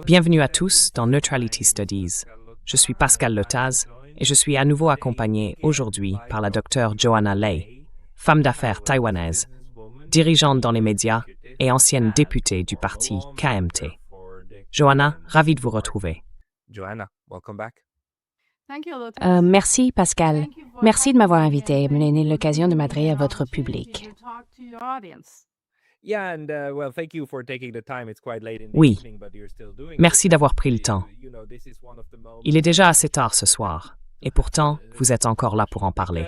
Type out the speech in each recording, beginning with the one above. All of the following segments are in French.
Bienvenue à tous dans Neutrality Studies. Je suis Pascal Lotaz et je suis à nouveau accompagné aujourd'hui par la docteure Joanna Lei, femme d'affaires taïwanaise, dirigeante dans les médias et ancienne députée du parti KMT. Joanna, ravie de vous retrouver. Merci Pascal. Merci de m'avoir invité et me donner l'occasion de m'adresser à votre public. Oui, merci d'avoir pris le temps. Il est déjà assez tard ce soir, et pourtant, vous êtes encore là pour en parler.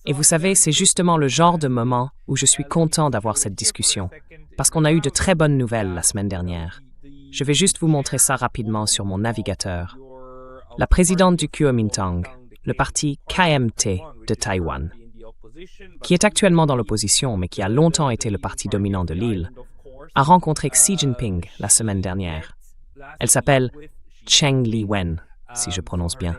Et vous savez, c'est justement le genre de moment où je suis content d'avoir cette discussion, parce qu'on a eu de très bonnes nouvelles la semaine dernière. Je vais juste vous montrer ça rapidement sur mon navigateur. La présidente du Kuomintang, le parti KMT de Taïwan, qui est actuellement dans l'opposition mais qui a longtemps été le parti dominant de l'île, a rencontré Xi Jinping la semaine dernière. Elle s'appelle Cheng Li-wen, si je prononce bien.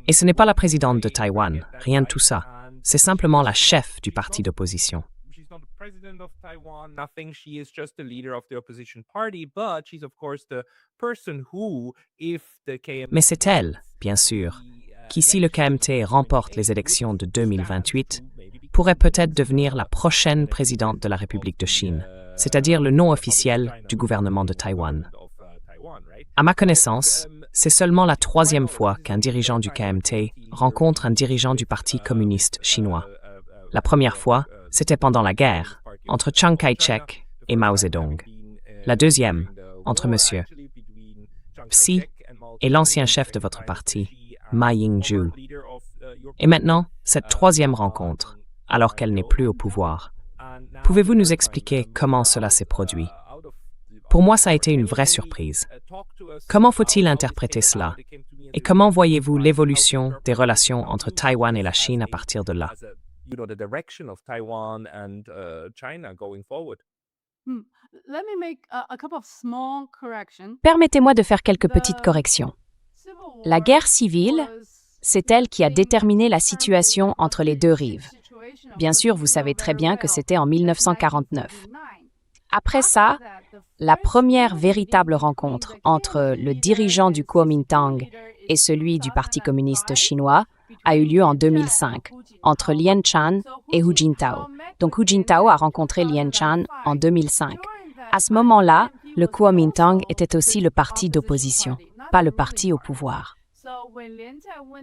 Et ce n'est pas la présidente de Taïwan, rien de tout ça. C'est simplement la chef du parti d'opposition. Mais c'est elle, bien sûr, qui, si le KMT remporte les élections de 2028, pourrait peut-être devenir la prochaine présidente de la République de Chine, c'est-à-dire le nom officiel du gouvernement de Taïwan. À ma connaissance, c'est seulement la troisième fois qu'un dirigeant du KMT rencontre un dirigeant du Parti communiste chinois. La première fois, c'était pendant la guerre, entre Chiang Kai-shek et Mao Zedong. La deuxième, entre M. Xi et l'ancien chef de votre parti, Ma Ying-jeou. Et maintenant, cette troisième rencontre, alors qu'elle n'est plus au pouvoir. Pouvez-vous nous expliquer comment cela s'est produit? Pour moi, ça a été une vraie surprise. Comment faut-il interpréter cela? Et comment voyez-vous l'évolution des relations entre Taïwan et la Chine à partir de là? Permettez-moi de faire quelques petites corrections. La guerre civile, c'est elle qui a déterminé la situation entre les deux rives. Bien sûr, vous savez très bien que c'était en 1949. Après ça, la première véritable rencontre entre le dirigeant du Kuomintang et celui du Parti communiste chinois a eu lieu en 2005, entre Lien Chan et Hu Jintao. Donc Hu Jintao a rencontré Lien Chan en 2005. À ce moment-là, le Kuomintang était aussi le parti d'opposition, pas le parti au pouvoir.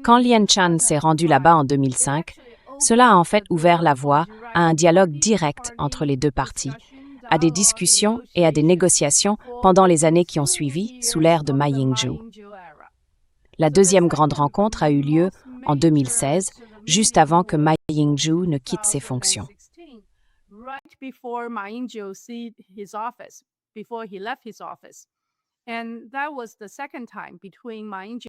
Quand Lien Chan s'est rendu là-bas en 2005, cela a en fait ouvert la voie à un dialogue direct entre les deux partis, à des discussions et à des négociations pendant les années qui ont suivi sous l'ère de Ma Ying-jeou. La deuxième grande rencontre a eu lieu en 2016, juste avant que Ma Ying-jeou ne quitte ses fonctions.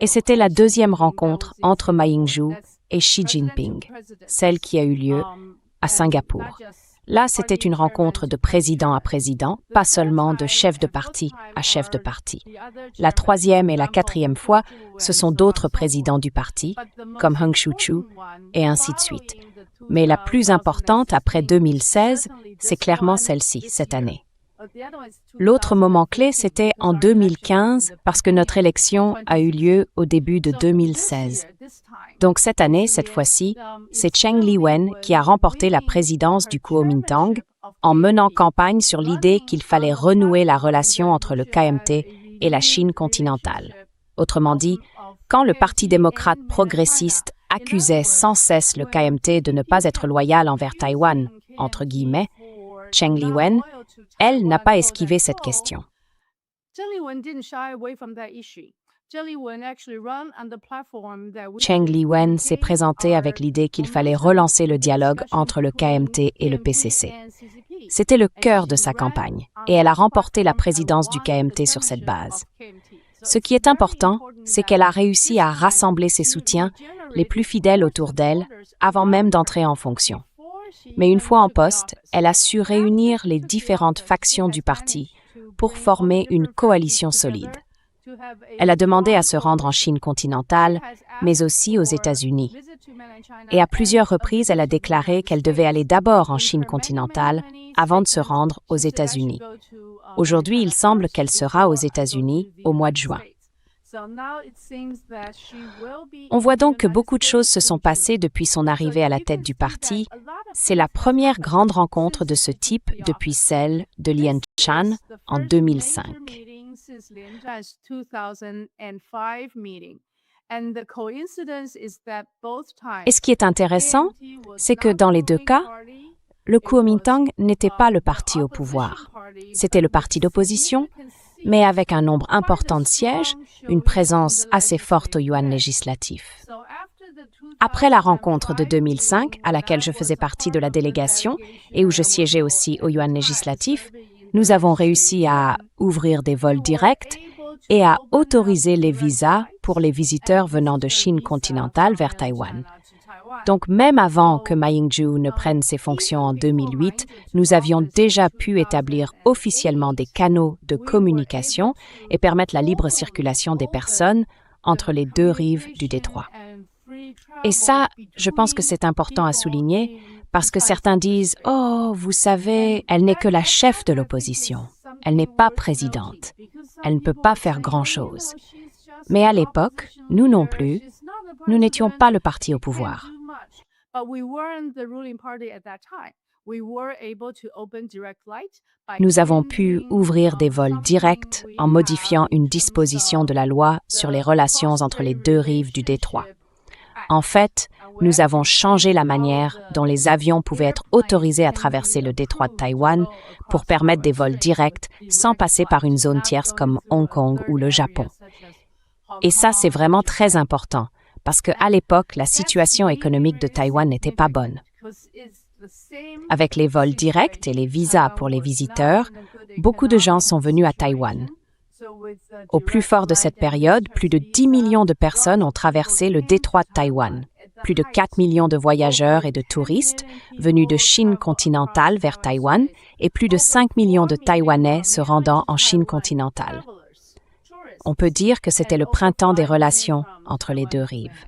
Et c'était la deuxième rencontre entre Ma Ying-jeou et Xi Jinping, celle qui a eu lieu à Singapour. Là, c'était une rencontre de président à président, pas seulement de chef de parti à chef de parti. La troisième et la quatrième fois, ce sont d'autres présidents du parti, comme Heng Shu-chu, et ainsi de suite. Mais la plus importante après 2016, c'est clairement celle-ci, cette année. L'autre moment clé, c'était en 2015, parce que notre élection a eu lieu au début de 2016. Donc cette année, cette fois-ci, c'est Cheng Li-wen qui a remporté la présidence du Kuomintang en menant campagne sur l'idée qu'il fallait renouer la relation entre le KMT et la Chine continentale. Autrement dit, quand le Parti démocrate progressiste accusait sans cesse le KMT de ne pas être loyal envers Taïwan, entre guillemets, Cheng Li-wen, elle n'a pas esquivé cette question. Cheng Li-wen s'est présentée avec l'idée qu'il fallait relancer le dialogue entre le KMT et le PCC. C'était le cœur de sa campagne, et elle a remporté la présidence du KMT sur cette base. Ce qui est important, c'est qu'elle a réussi à rassembler ses soutiens les plus fidèles autour d'elle avant même d'entrer en fonction. Mais une fois en poste, elle a su réunir les différentes factions du parti pour former une coalition solide. Elle a demandé à se rendre en Chine continentale, mais aussi aux États-Unis. Et à plusieurs reprises, elle a déclaré qu'elle devait aller d'abord en Chine continentale avant de se rendre aux États-Unis. Aujourd'hui, il semble qu'elle sera aux États-Unis au mois de juin. On voit donc que beaucoup de choses se sont passées depuis son arrivée à la tête du parti. C'est la première grande rencontre de ce type depuis celle de Lian Chan en 2005. Et ce qui est intéressant, c'est que dans les deux cas, le Kuomintang n'était pas le parti au pouvoir. C'était le parti d'opposition, mais avec un nombre important de sièges, une présence assez forte au yuan législatif. Après la rencontre de 2005, à laquelle je faisais partie de la délégation et où je siégeais aussi au yuan législatif, nous avons réussi à ouvrir des vols directs et à autoriser les visas pour les visiteurs venant de Chine continentale vers Taïwan. Donc même avant que Ma Ying-jeou ne prenne ses fonctions en 2008, nous avions déjà pu établir officiellement des canaux de communication et permettre la libre circulation des personnes entre les deux rives du détroit. Et ça, je pense que c'est important à souligner parce que certains disent « Oh, vous savez, elle n'est que la chef de l'opposition. Elle n'est pas présidente. Elle ne peut pas faire grand-chose. » Mais à l'époque, nous non plus, nous n'étions pas le parti au pouvoir. Nous avons pu ouvrir des vols directs en modifiant une disposition de la loi sur les relations entre les deux rives du détroit. En fait, nous avons changé la manière dont les avions pouvaient être autorisés à traverser le détroit de Taïwan pour permettre des vols directs sans passer par une zone tierce comme Hong Kong ou le Japon. Et ça, c'est vraiment très important, parce qu'à l'époque, la situation économique de Taïwan n'était pas bonne. Avec les vols directs et les visas pour les visiteurs, beaucoup de gens sont venus à Taïwan. Au plus fort de cette période, plus de 10 millions de personnes ont traversé le détroit de Taïwan. Plus de 4 millions de voyageurs et de touristes venus de Chine continentale vers Taïwan et plus de 5 millions de Taïwanais se rendant en Chine continentale. On peut dire que c'était le printemps des relations entre les deux rives.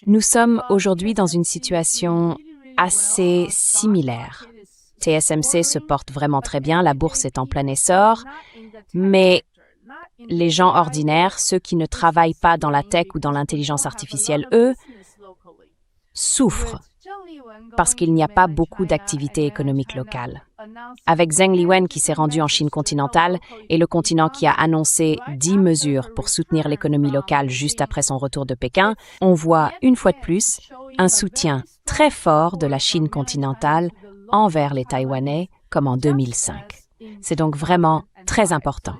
Nous sommes aujourd'hui dans une situation assez similaire. TSMC se porte vraiment très bien, la bourse est en plein essor, mais les gens ordinaires, ceux qui ne travaillent pas dans la tech ou dans l'intelligence artificielle, eux, souffrent parce qu'il n'y a pas beaucoup d'activités économiques locales. Avec Zheng Liwen qui s'est rendu en Chine continentale et le continent qui a annoncé 10 mesures pour soutenir l'économie locale juste après son retour de Pékin, on voit une fois de plus un soutien très fort de la Chine continentale envers les Taïwanais comme en 2005. C'est donc vraiment très important.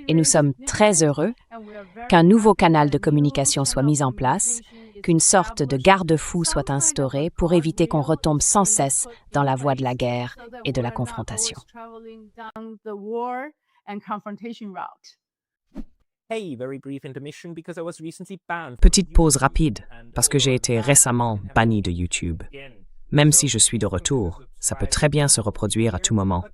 Et nous sommes très heureux qu'un nouveau canal de communication soit mis en place, qu'une sorte de garde-fou soit instauré pour éviter qu'on retombe sans cesse dans la voie de la guerre et de la confrontation. Petite pause rapide, parce que j'ai été récemment banni de YouTube. Même si je suis de retour, ça peut très bien se reproduire à tout moment.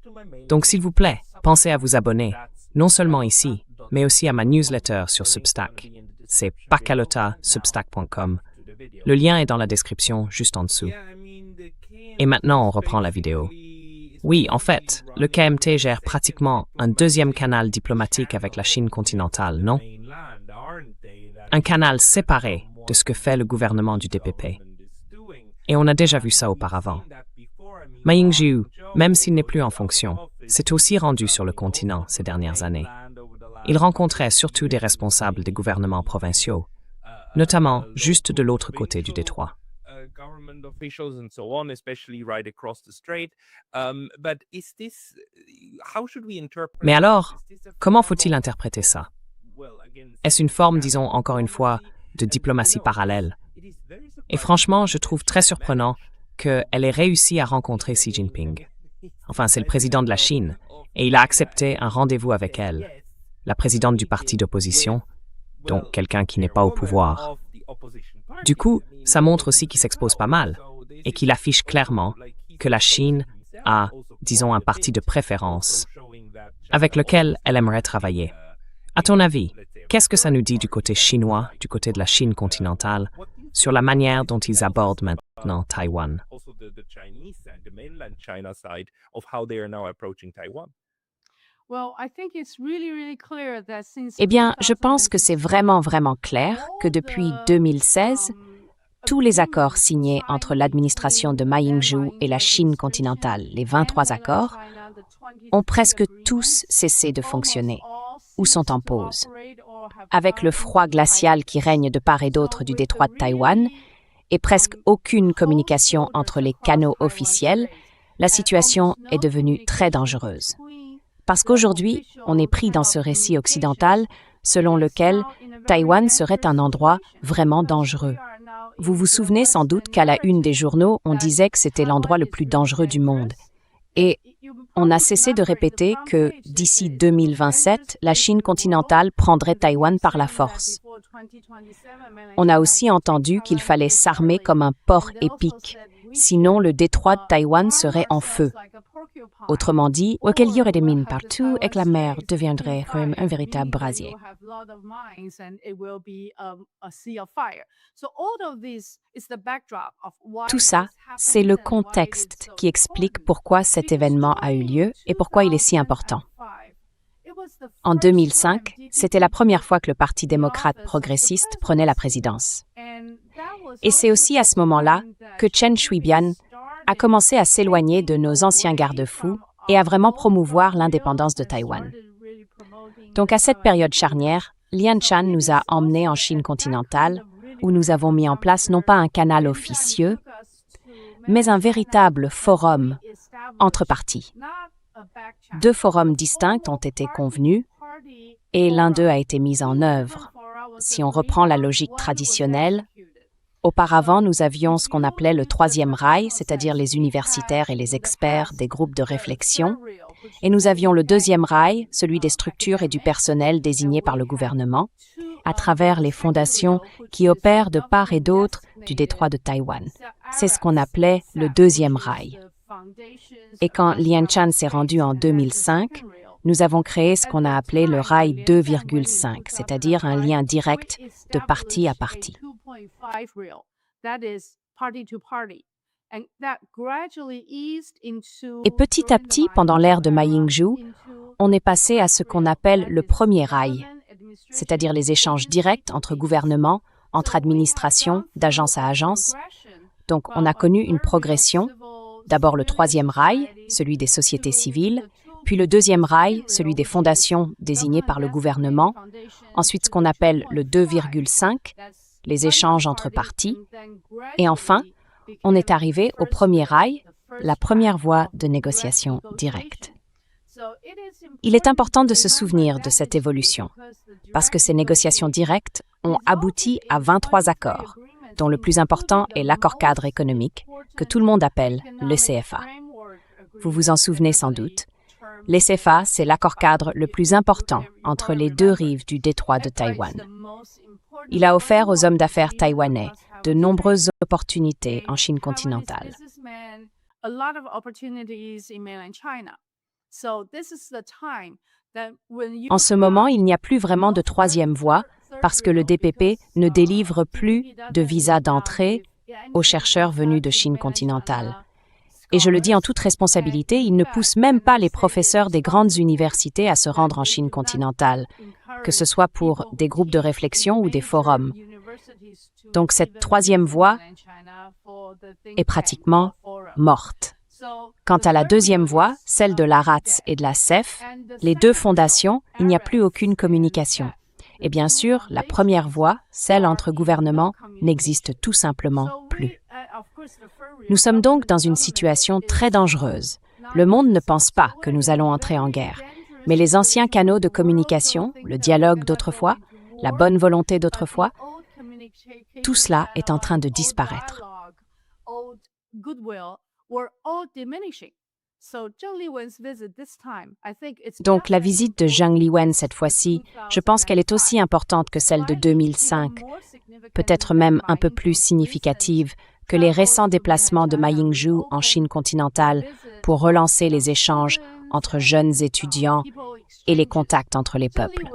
Donc s'il vous plaît, pensez à vous abonner, non seulement ici, mais aussi à ma newsletter sur Substack. C'est pakalota.substack.com. Le lien est dans la description, juste en dessous. Et maintenant, on reprend la vidéo. Oui, en fait, le KMT gère pratiquement un deuxième canal diplomatique avec la Chine continentale, non? Un canal séparé de ce que fait le gouvernement du DPP. Et on a déjà vu ça auparavant. Ma Ying-jeou, même s'il n'est plus en fonction, s'est aussi rendu sur le continent ces dernières années. Il rencontrait surtout des responsables des gouvernements provinciaux, notamment juste de l'autre côté du détroit. Mais alors, comment faut-il interpréter ça? Est-ce une forme, disons encore une fois, de diplomatie parallèle? Et franchement, je trouve très surprenant qu'elle ait réussi à rencontrer Xi Jinping. Enfin, c'est le président de la Chine, et il a accepté un rendez-vous avec elle, la présidente du parti d'opposition, donc quelqu'un qui n'est pas au pouvoir. Du coup, ça montre aussi qu'il s'expose pas mal, et qu'il affiche clairement que la Chine a, disons, un parti de préférence avec lequel elle aimerait travailler. À ton avis, qu'est-ce que ça nous dit du côté chinois, du côté de la Chine continentale, sur la manière dont ils abordent maintenant Taïwan? Eh bien, je pense que c'est vraiment clair que depuis 2016, tous les accords signés entre l'administration de Ma Ying-jeou et la Chine continentale, les 23 accords, ont presque tous cessé de fonctionner ou sont en pause. Avec le froid glacial qui règne de part et d'autre du détroit de Taïwan et presque aucune communication entre les canaux officiels, la situation est devenue très dangereuse. Parce qu'aujourd'hui, on est pris dans ce récit occidental selon lequel Taïwan serait un endroit vraiment dangereux. Vous vous souvenez sans doute qu'à la une des journaux, on disait que c'était l'endroit le plus dangereux du monde. Et on a cessé de répéter que d'ici 2027, la Chine continentale prendrait Taïwan par la force. On a aussi entendu qu'il fallait s'armer comme un porc épic, sinon le détroit de Taïwan serait en feu. Autrement dit, qu'il y aurait des mines partout et que la mer deviendrait comme un véritable brasier. Tout ça, c'est le contexte qui explique pourquoi cet événement a eu lieu et pourquoi il est si important. En 2005, c'était la première fois que le Parti démocrate progressiste prenait la présidence. Et c'est aussi à ce moment-là que Chen Shui-bian a commencé à s'éloigner de nos anciens garde-fous et à vraiment promouvoir l'indépendance de Taïwan. Donc à cette période charnière, Lian Chan nous a emmenés en Chine continentale, où nous avons mis en place non pas un canal officieux, mais un véritable forum entre partis. 2 forums distincts ont été convenus et l'un d'eux a été mis en œuvre. Si on reprend la logique traditionnelle, auparavant, nous avions ce qu'on appelait le troisième rail, c'est-à-dire les universitaires et les experts des groupes de réflexion, et nous avions le deuxième rail, celui des structures et du personnel désignés par le gouvernement, à travers les fondations qui opèrent de part et d'autre du détroit de Taïwan. C'est ce qu'on appelait le deuxième rail. Et quand Lian Chan s'est rendu en 2005, nous avons créé ce qu'on a appelé le rail 2,5, c'est-à-dire un lien direct de parti à parti. Et petit à petit, pendant l'ère de Ma Ying-jeou, on est passé à ce qu'on appelle le premier rail, c'est-à-dire les échanges directs entre gouvernements, entre administrations, d'agence à agence. Donc, on a connu une progression. D'abord le troisième rail, celui des sociétés civiles, puis le deuxième rail, celui des fondations désignées par le gouvernement, ensuite ce qu'on appelle le 2,5, les échanges entre partis, et enfin, on est arrivé au premier rail, la première voie de négociation directe. Il est important de se souvenir de cette évolution, parce que ces négociations directes ont abouti à 23 accords, dont le plus important est l'accord-cadre économique, que tout le monde appelle le CFA. Vous vous en souvenez sans doute. Le CFA, c'est l'accord-cadre le plus important entre les 2 rives du détroit de Taïwan. Il a offert aux hommes d'affaires taïwanais de nombreuses opportunités en Chine continentale. En ce moment, il n'y a plus vraiment de troisième voie parce que le DPP ne délivre plus de visa d'entrée aux chercheurs venus de Chine continentale. Et je le dis en toute responsabilité, il ne pousse même pas les professeurs des grandes universités à se rendre en Chine continentale, que ce soit pour des groupes de réflexion ou des forums. Donc cette troisième voie est pratiquement morte. Quant à la deuxième voie, celle de l'ARATS et de la CEF, les 2 fondations, il n'y a plus aucune communication. Et bien sûr, la première voie, celle entre gouvernements, n'existe tout simplement plus. Nous sommes donc dans une situation très dangereuse. Le monde ne pense pas que nous allons entrer en guerre, mais les anciens canaux de communication, le dialogue d'autrefois, la bonne volonté d'autrefois, tout cela est en train de disparaître. Donc la visite de Zhang Liwen cette fois-ci, je pense qu'elle est aussi importante que celle de 2005, peut-être même un peu plus significative, que les récents déplacements de Ma Ying-jeou en Chine continentale pour relancer les échanges entre jeunes étudiants et les contacts entre les peuples.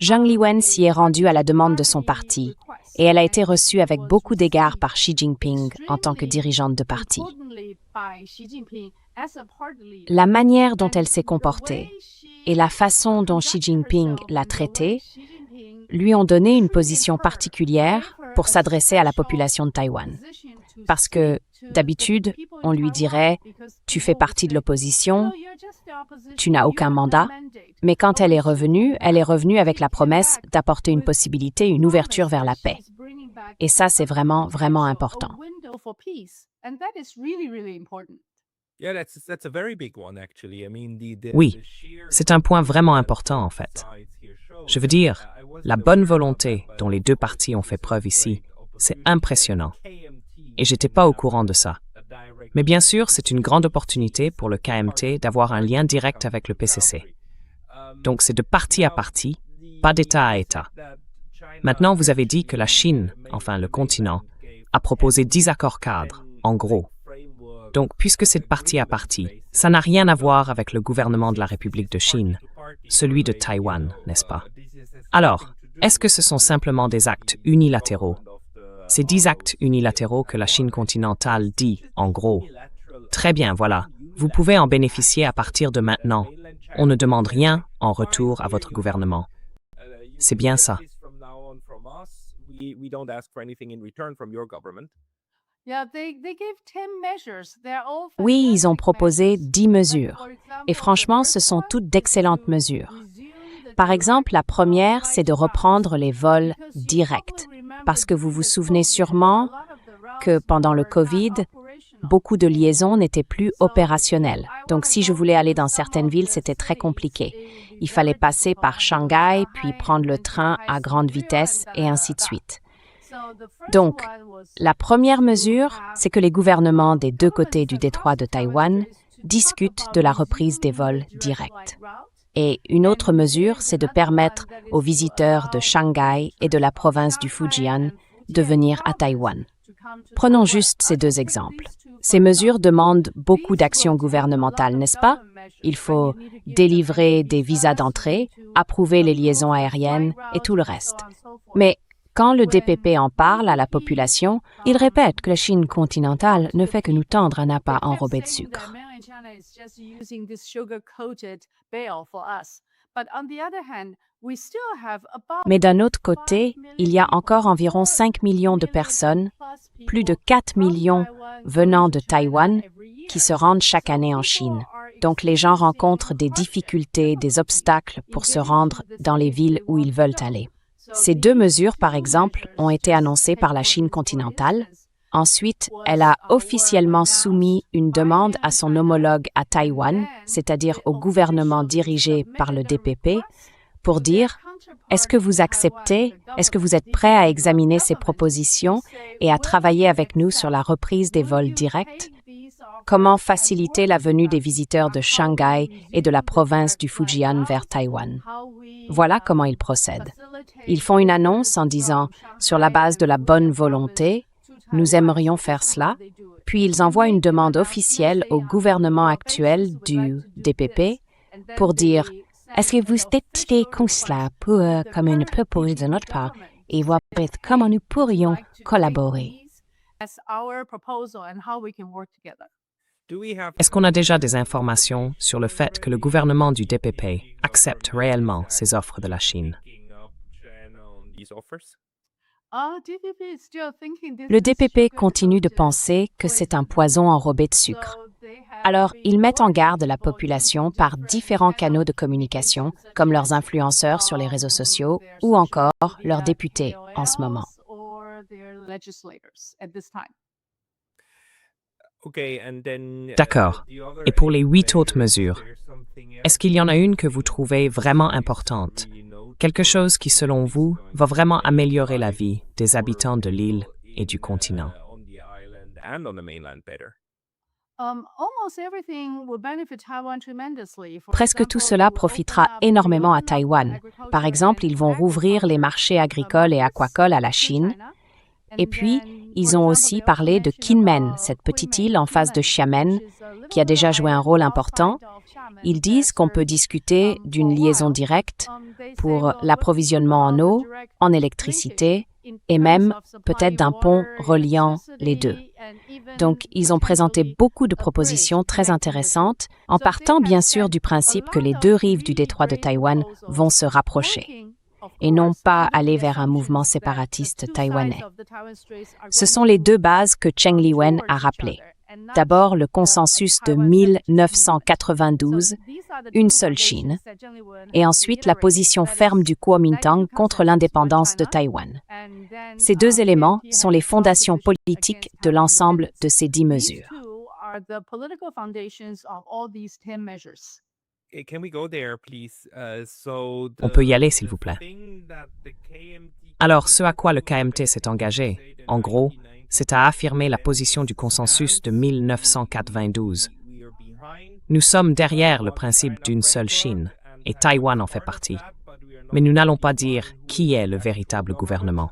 Zhang Liwen s'y est rendue à la demande de son parti et elle a été reçue avec beaucoup d'égards par Xi Jinping en tant que dirigeante de parti. La manière dont elle s'est comportée et la façon dont Xi Jinping l'a traitée lui ont donné une position particulière pour s'adresser à la population de Taïwan. Parce que, d'habitude, on lui dirait « tu fais partie de l'opposition, tu n'as aucun mandat », mais quand elle est revenue avec la promesse d'apporter une possibilité, une ouverture vers la paix. Et ça, c'est vraiment, vraiment important. Oui, c'est un point vraiment important en fait. Je veux dire, la bonne volonté dont les deux parties ont fait preuve ici, c'est impressionnant. Et j'étais pas au courant de ça. Mais bien sûr, c'est une grande opportunité pour le KMT d'avoir un lien direct avec le PCC. Donc c'est de partie à partie, pas d'État à État. Maintenant, vous avez dit que la Chine, enfin le continent, a proposé 10 accords cadres, en gros. Donc, puisque c'est de partie à partie, ça n'a rien à voir avec le gouvernement de la République de Chine, celui de Taïwan, n'est-ce pas? Alors, est-ce que ce sont simplement des actes unilatéraux? Ces 10 actes unilatéraux que la Chine continentale dit, en gros. Très bien, voilà. Vous pouvez en bénéficier à partir de maintenant. On ne demande rien en retour à votre gouvernement. C'est bien ça. Oui, ils ont proposé 10 mesures. Et franchement, ce sont toutes d'excellentes mesures. Par exemple, la première, c'est de reprendre les vols directs. Parce que vous vous souvenez sûrement que pendant le COVID, beaucoup de liaisons n'étaient plus opérationnelles. Donc, si je voulais aller dans certaines villes, c'était très compliqué. Il fallait passer par Shanghai, puis prendre le train à grande vitesse, et ainsi de suite. Donc, la première mesure, c'est que les gouvernements des deux côtés du détroit de Taïwan discutent de la reprise des vols directs. Et une autre mesure, c'est de permettre aux visiteurs de Shanghai et de la province du Fujian de venir à Taïwan. Prenons juste ces deux exemples. Ces mesures demandent beaucoup d'actions gouvernementales, n'est-ce pas? Il faut délivrer des visas d'entrée, approuver les liaisons aériennes et tout le reste. Mais quand le DPP en parle à la population, il répète que la Chine continentale ne fait que nous tendre un appât enrobé de sucre. Mais d'un autre côté, il y a encore environ 5 millions de personnes, plus de 4 millions venant de Taïwan, qui se rendent chaque année en Chine. Donc les gens rencontrent des difficultés, des obstacles pour se rendre dans les villes où ils veulent aller. Ces deux mesures, par exemple, ont été annoncées par la Chine continentale. Ensuite, elle a officiellement soumis une demande à son homologue à Taïwan, c'est-à-dire au gouvernement dirigé par le DPP, pour dire « Est-ce que vous acceptez, est-ce que vous êtes prêt à examiner ces propositions et à travailler avec nous sur la reprise des vols directs? Comment faciliter la venue des visiteurs de Shanghai et de la province du Fujian vers Taïwan ?» Voilà comment ils procèdent. Ils font une annonce en disant « Sur la base de la bonne volonté, nous aimerions faire cela », puis ils envoient une demande officielle au gouvernement actuel du DPP pour dire « Est-ce que vous êtes comme cela pour comme une proposition de notre part et voir comment nous pourrions collaborer ?» Est-ce qu'on a déjà des informations sur le fait que le gouvernement du DPP accepte réellement ces offres de la Chine? Le DPP continue de penser que c'est un poison enrobé de sucre. Alors, ils mettent en garde la population par différents canaux de communication, comme leurs influenceurs sur les réseaux sociaux ou encore leurs députés en ce moment. D'accord. Et pour les 8 autres mesures, est-ce qu'il y en a une que vous trouvez vraiment importante? Quelque chose qui, selon vous, va vraiment améliorer la vie des habitants de l'île et du continent? Presque tout cela profitera énormément à Taïwan. Par exemple, ils vont rouvrir les marchés agricoles et aquacoles à la Chine Et puis, ils ont aussi parlé de Kinmen, cette petite île en face de Xiamen, qui a déjà joué un rôle important. Ils disent qu'on peut discuter d'une liaison directe pour l'approvisionnement en eau, en électricité et même peut-être d'un pont reliant les deux. Donc, ils ont présenté beaucoup de propositions très intéressantes, en partant bien sûr du principe que les deux rives du détroit de Taïwan vont se rapprocher et non pas aller vers un mouvement séparatiste taïwanais. Ce sont les deux bases que Cheng Liwen a rappelées. D'abord, le consensus de 1992, une seule Chine, et ensuite la position ferme du Kuomintang contre l'indépendance de Taïwan. Ces deux éléments sont les fondations politiques de l'ensemble de ces 10 mesures. On peut y aller, s'il vous plaît. Alors, ce à quoi le KMT s'est engagé, en gros, c'est à affirmer la position du consensus de 1992. Nous sommes derrière le principe d'une seule Chine, et Taïwan en fait partie. Mais nous n'allons pas dire qui est le véritable gouvernement.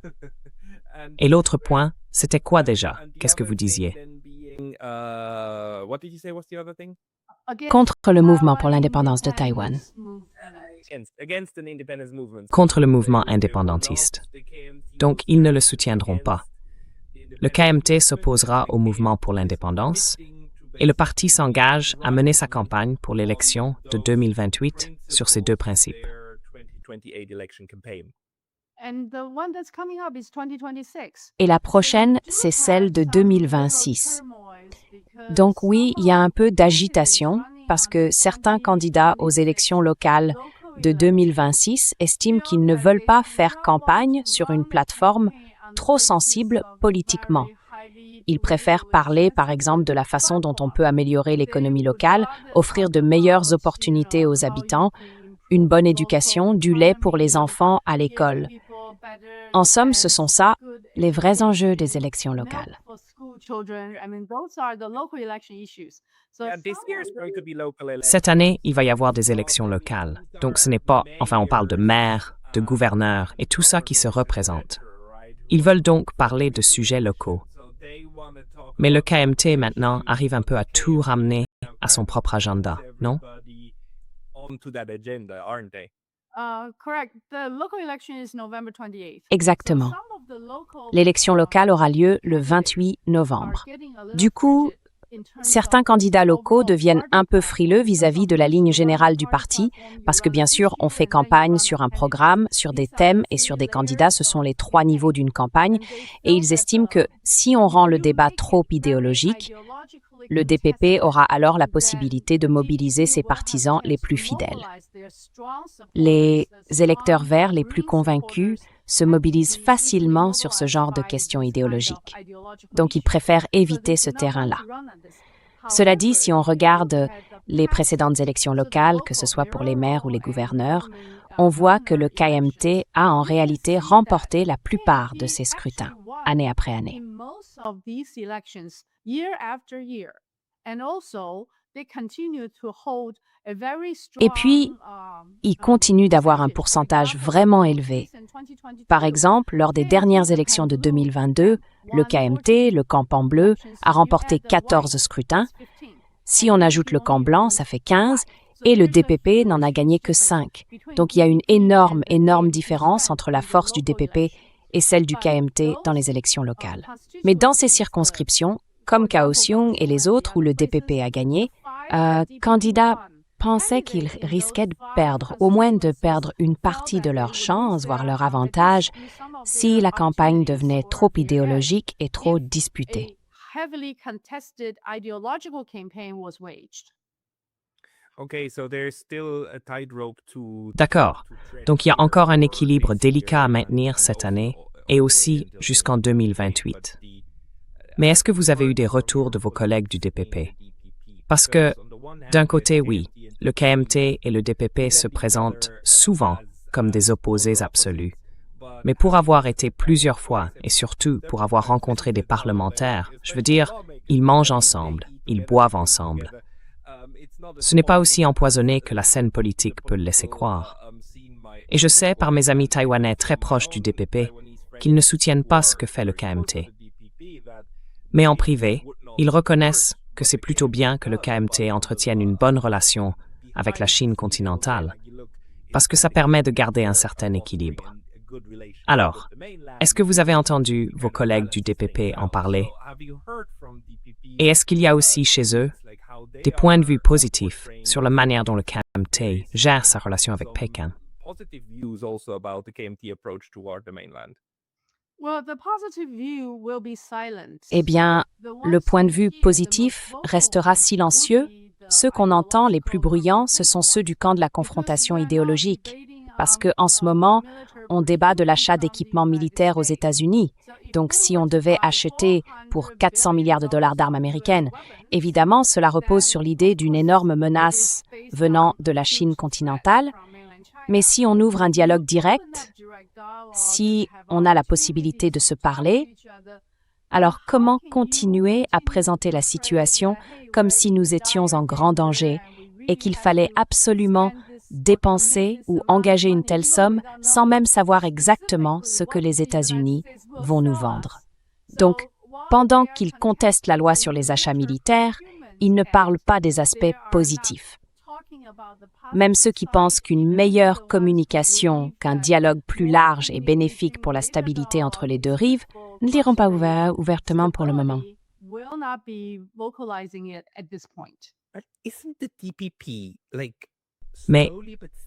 Et l'autre point, c'était quoi déjà? Qu'est-ce que vous disiez? Contre le mouvement pour l'indépendance de Taïwan. Contre le mouvement indépendantiste. Donc, ils ne le soutiendront pas. Le KMT s'opposera au mouvement pour l'indépendance et le parti s'engage à mener sa campagne pour l'élection de 2028 sur ces deux principes. Et la prochaine, c'est celle de 2026. Donc oui, il y a un peu d'agitation parce que certains candidats aux élections locales de 2026 estiment qu'ils ne veulent pas faire campagne sur une plateforme trop sensible politiquement. Ils préfèrent parler, par exemple, de la façon dont on peut améliorer l'économie locale, offrir de meilleures opportunités aux habitants, une bonne éducation, du lait pour les enfants à l'école. En somme, ce sont ça, les vrais enjeux des élections locales. Cette année, il va y avoir des élections locales. Donc ce n'est pas, on parle de maires, de gouverneurs et tout ça qui se représente. Ils veulent donc parler de sujets locaux. Mais le KMT maintenant arrive un peu à tout ramener à son propre agenda, non? Exactement. L'élection locale aura lieu le 28 novembre. Du coup, certains candidats locaux deviennent un peu frileux vis-à-vis de la ligne générale du parti, parce que bien sûr, on fait campagne sur un programme, sur des thèmes et sur des candidats, ce sont les 3 niveaux d'une campagne, et ils estiment que si on rend le débat trop idéologique, le DPP aura alors la possibilité de mobiliser ses partisans les plus fidèles. Les électeurs verts les plus convaincus se mobilisent facilement sur ce genre de questions idéologiques. Donc, ils préfèrent éviter ce terrain-là. Cela dit, si on regarde les précédentes élections locales, que ce soit pour les maires ou les gouverneurs, on voit que le KMT a en réalité remporté la plupart de ces scrutins, année après année. Et puis, ils continuent d'avoir un pourcentage vraiment élevé. Par exemple, lors des dernières élections de 2022, le KMT, le camp en bleu, a remporté 14 scrutins. Si on ajoute le camp blanc, ça fait 15, et le DPP n'en a gagné que 5. Donc il y a une énorme différence entre la force du DPP et celle du KMT dans les élections locales. Mais dans ces circonscriptions, comme Kaohsiung et les autres où le DPP a gagné, candidats pensaient qu'ils risquaient de perdre, au moins de perdre une partie de leur chance, voire leur avantage, si la campagne devenait trop idéologique et trop disputée. D'accord. Donc il y a encore un équilibre délicat à maintenir cette année et aussi jusqu'en 2028. Mais est-ce que vous avez eu des retours de vos collègues du DPP? Parce que, d'un côté, oui, le KMT et le DPP se présentent souvent comme des opposés absolus. Mais pour avoir été plusieurs fois, et surtout pour avoir rencontré des parlementaires, je veux dire, ils mangent ensemble, ils boivent ensemble. Ce n'est pas aussi empoisonné que la scène politique peut le laisser croire. Et je sais, par mes amis taïwanais très proches du DPP, qu'ils ne soutiennent pas ce que fait le KMT. Mais en privé, ils reconnaissent que c'est plutôt bien que le KMT entretienne une bonne relation avec la Chine continentale, parce que ça permet de garder un certain équilibre. Alors, est-ce que vous avez entendu vos collègues du DPP en parler? Et est-ce qu'il y a aussi chez eux des points de vue positifs sur la manière dont le KMT gère sa relation avec Pékin? Eh bien, le point de vue positif restera silencieux. Ceux qu'on entend les plus bruyants, ce sont ceux du camp de la confrontation idéologique. Parce qu'en ce moment, on débat de l'achat d'équipements militaires aux États-Unis. Donc, si on devait acheter pour 400 milliards de dollars d'armes américaines, évidemment, cela repose sur l'idée d'une énorme menace venant de la Chine continentale. Mais si on ouvre un dialogue direct, si on a la possibilité de se parler, alors comment continuer à présenter la situation comme si nous étions en grand danger et qu'il fallait absolument dépenser ou engager une telle somme sans même savoir exactement ce que les États-Unis vont nous vendre? Donc, pendant qu'ils contestent la loi sur les achats militaires, ils ne parlent pas des aspects positifs. Même ceux qui pensent qu'une meilleure communication, qu'un dialogue plus large est bénéfique pour la stabilité entre les deux rives, ne l'iront pas ouvertement pour le moment. Mais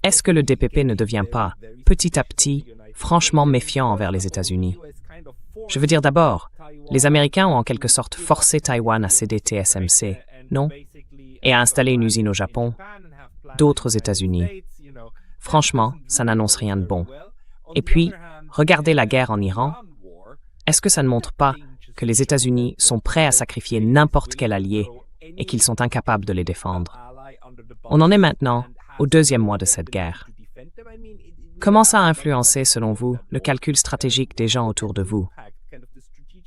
est-ce que le DPP ne devient pas, petit à petit, franchement méfiant envers les États-Unis? Je veux dire d'abord, les Américains ont en quelque sorte forcé Taïwan à céder TSMC, non? Et à installer une usine au Japon, d'autres États-Unis. Franchement, ça n'annonce rien de bon. Et puis, regardez la guerre en Iran. Est-ce que ça ne montre pas que les États-Unis sont prêts à sacrifier n'importe quel allié et qu'ils sont incapables de les défendre? On en est maintenant au deuxième mois de cette guerre. Comment ça a influencé, selon vous, le calcul stratégique des gens autour de vous?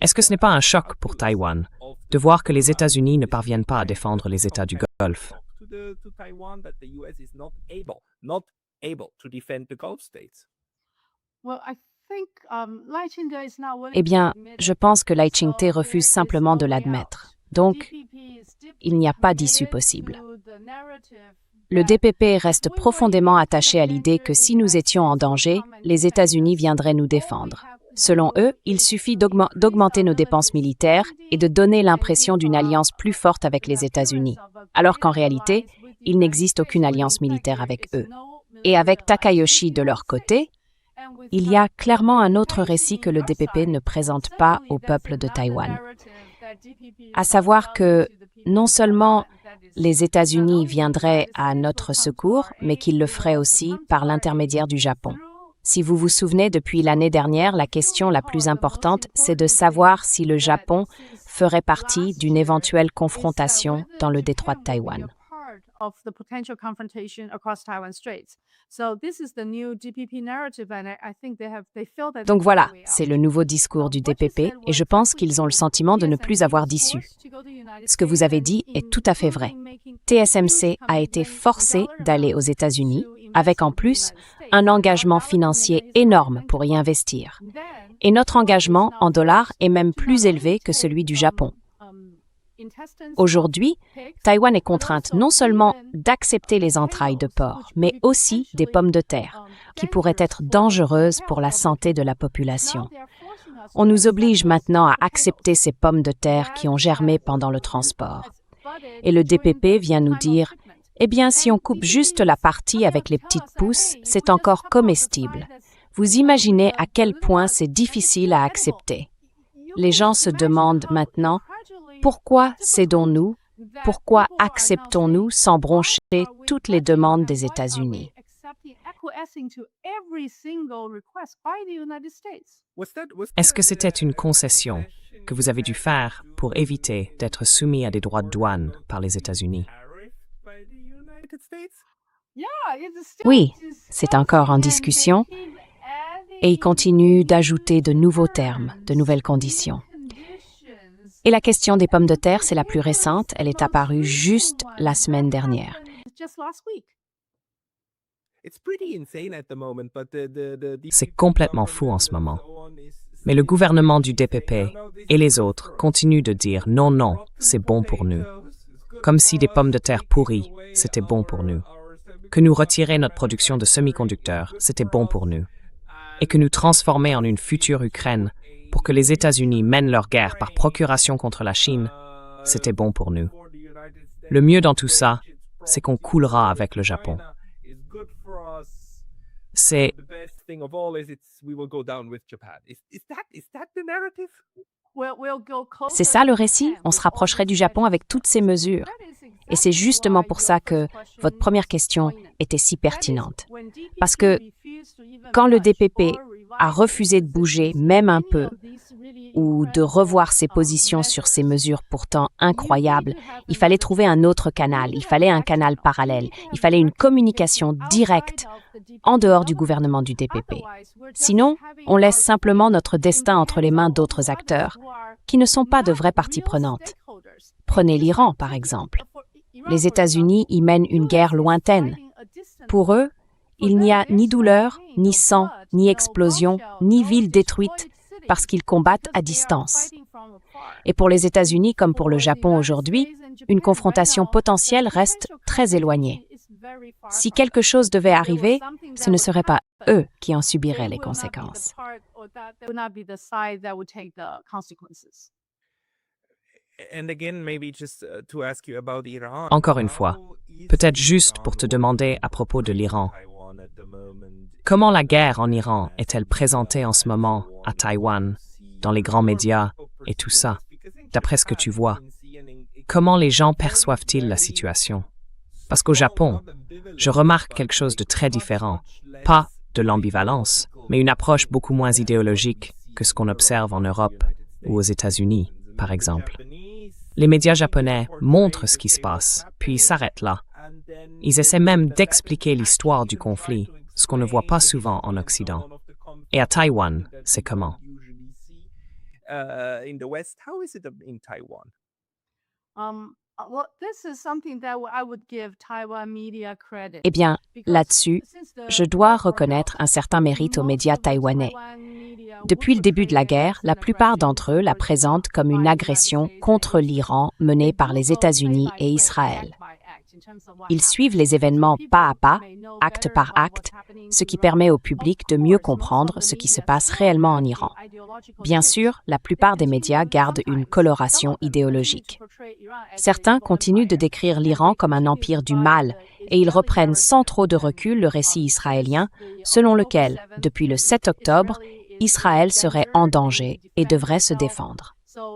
Est-ce que ce n'est pas un choc pour Taïwan de voir que les États-Unis ne parviennent pas à défendre les États du Golfe? Eh bien, je pense que Lai Ching-te refuse simplement de l'admettre. Donc, il n'y a pas d'issue possible. Le DPP reste profondément attaché à l'idée que si nous étions en danger, les États-Unis viendraient nous défendre. Selon eux, il suffit d'augmenter nos dépenses militaires et de donner l'impression d'une alliance plus forte avec les États-Unis, alors qu'en réalité, il n'existe aucune alliance militaire avec eux. Et avec Takayoshi de leur côté, il y a clairement un autre récit que le DPP ne présente pas au peuple de Taïwan. À savoir que non seulement les États-Unis viendraient à notre secours, mais qu'ils le feraient aussi par l'intermédiaire du Japon. Si vous vous souvenez, depuis l'année dernière, la question la plus importante, c'est de savoir si le Japon ferait partie d'une éventuelle confrontation dans le détroit de Taïwan. Donc voilà, c'est le nouveau discours du DPP et je pense qu'ils ont le sentiment de ne plus avoir d'issue. Ce que vous avez dit est tout à fait vrai. TSMC a été forcé d'aller aux États-Unis, avec en plus un engagement financier énorme pour y investir. Et notre engagement en dollars est même plus élevé que celui du Japon. Aujourd'hui, Taïwan est contrainte non seulement d'accepter les entrailles de porc, mais aussi des pommes de terre, qui pourraient être dangereuses pour la santé de la population. On nous oblige maintenant à accepter ces pommes de terre qui ont germé pendant le transport. Et le DPP vient nous dire « Eh bien, si on coupe juste la partie avec les petites pousses, c'est encore comestible. » Vous imaginez à quel point c'est difficile à accepter. Les gens se demandent maintenant pourquoi cédons-nous, pourquoi acceptons-nous sans broncher toutes les demandes des États-Unis. Est-ce que c'était une concession que vous avez dû faire pour éviter d'être soumis à des droits de douane par les États-Unis? Oui, c'est encore en discussion et il continue d'ajouter de nouveaux termes, de nouvelles conditions. Et la question des pommes de terre, c'est la plus récente, elle est apparue juste la semaine dernière. C'est complètement fou en ce moment. Mais le gouvernement du DPP et les autres continuent de dire non, non, c'est bon pour nous. Comme si des pommes de terre pourries, c'était bon pour nous. Que nous retirer notre production de semi-conducteurs, c'était bon pour nous. Et que nous transformer en une future Ukraine pour que les États-Unis mènent leur guerre par procuration contre la Chine, c'était bon pour nous. Le mieux dans tout ça, c'est qu'on coulera avec le Japon. C'est ça le récit, on se rapprocherait du Japon avec toutes ces mesures. Et c'est justement pour ça que votre première question était si pertinente. Parce que quand le DPP a refusé de bouger, même un peu, ou de revoir ses positions sur ces mesures pourtant incroyables, il fallait trouver un autre canal, il fallait un canal parallèle, il fallait une communication directe en dehors du gouvernement du DPP. Sinon, on laisse simplement notre destin entre les mains d'autres acteurs qui ne sont pas de vraies parties prenantes. Prenez l'Iran, par exemple. Les États-Unis y mènent une guerre lointaine. Pour eux, il n'y a ni douleur, ni sang, ni explosion, ni ville détruite, parce qu'ils combattent à distance. Et pour les États-Unis comme pour le Japon aujourd'hui, une confrontation potentielle reste très éloignée. Si quelque chose devait arriver, ce ne serait pas eux qui en subiraient les conséquences. Encore une fois, peut-être juste pour te demander à propos de l'Iran. Comment la guerre en Iran est-elle présentée en ce moment à Taïwan, dans les grands médias et tout ça, d'après ce que tu vois? Comment les gens perçoivent-ils la situation? Parce qu'au Japon, je remarque quelque chose de très différent. Pas de l'ambivalence, mais une approche beaucoup moins idéologique que ce qu'on observe en Europe ou aux États-Unis, par exemple. Les médias japonais montrent ce qui se passe, puis ils s'arrêtent là. Ils essaient même d'expliquer l'histoire du conflit, ce qu'on ne voit pas souvent en Occident. Et à Taïwan, c'est comment? Eh bien, là-dessus, je dois reconnaître un certain mérite aux médias taïwanais. Depuis le début de la guerre, la plupart d'entre eux la présentent comme une agression contre l'Iran menée par les États-Unis et Israël. Ils suivent les événements pas à pas, acte par acte, ce qui permet au public de mieux comprendre ce qui se passe réellement en Iran. Bien sûr, la plupart des médias gardent une coloration idéologique. Certains continuent de décrire l'Iran comme un empire du mal et ils reprennent sans trop de recul le récit israélien, selon lequel, depuis le 7 octobre, Israël serait en danger et devrait se défendre.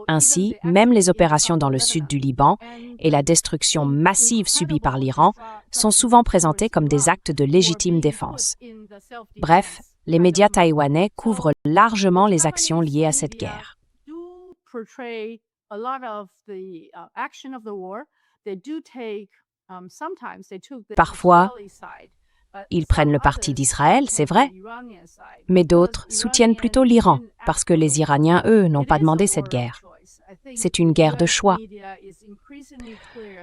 Ainsi, même les opérations dans le sud du Liban et la destruction massive subie par l'Iran sont souvent présentées comme des actes de légitime défense. Bref, les médias taïwanais couvrent largement les actions liées à cette guerre. Parfois, ils prennent le parti d'Israël, c'est vrai, mais d'autres soutiennent plutôt l'Iran, parce que les Iraniens, eux, n'ont pas demandé cette guerre. C'est une guerre de choix.